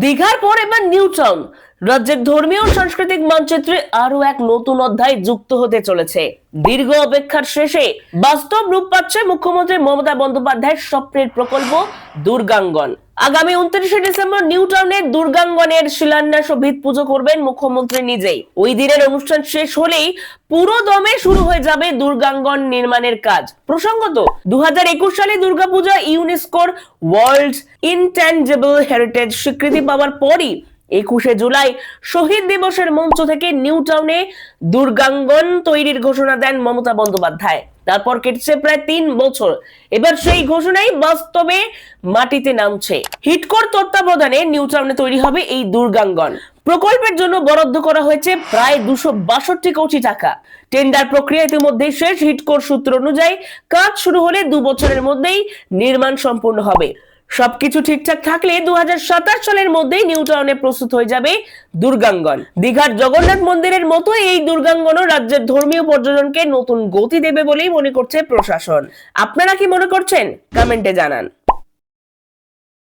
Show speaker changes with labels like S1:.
S1: দীঘার পর এবার নিউ টাউন রাজ্যের ধর্মীয় ও সাংস্কৃতিক মানচিত্রে আরো এক নতুন অধ্যায় যুক্ত হতে চলেছে। দীর্ঘ অপেক্ষার শেষে বাস্তব রূপ পাচ্ছে মুখ্যমন্ত্রী মমতা বন্দ্যোপাধ্যায়ের স্বপ্নের প্রকল্প দুর্গাঙ্গন। আগামী 29শে ডিসেম্বর নিউ টাউনের দুর্গাঙ্গনের শিলান্যাস ও ভিত পুজো করবেন মুখ্যমন্ত্রী নিজেই। ওই দিনের অনুষ্ঠান শেষ হলেই পুরো দমে শুরু হয়ে যাবে দুর্গাঙ্গন নির্মাণের কাজ। প্রসঙ্গত 2021 সালে দুর্গাপূজা ইউনেস্কোর ওয়ার্ল্ড ইনট্যাঞ্জিবল হেরিটেজ স্বীকৃতি পাওয়ার পরই 21শে জুলাই শহীদ দিবসের মঞ্চ থেকে নিউ টাউনে দুর্গাঙ্গন তৈরির ঘোষণা দেন মমতা বন্দ্যোপাধ্যায়। তারপর কেটেছে প্রায় 3 বছর। এবার সেই ঘোষণাই বাস্তবে মাটিতে নামছে। হিটকোর তত্ত্বাবধানে নিউ টাউনে তৈরি হবে এই দুর্গাঙ্গন। প্রকল্পের জন্য বরাদ্দ করা হয়েছে প্রায় 262 কোটি টাকা। টেন্ডার প্রক্রিয়া ইতিমধ্যে শেষ। হিটকোর সূত্র অনুযায়ী কাজ শুরু হলে 2 বছরের মধ্যেই নির্মাণ সম্পূর্ণ হবে। সবকিছু ঠিকঠাক থাকলে 2027 সালের মধ্যেই নিউ টাউনে প্রস্তুত হয়ে যাবে দুর্গাঙ্গন। দীঘার জগন্নাথ মন্দিরের মতো এই দুর্গাঙ্গনও রাজ্যের ধর্মীয় পর্যটনকে নতুন গতি দেবে বলেই মনে করছে প্রশাসন। আপনারা কি মনে করছেন? কমেন্টে জানান।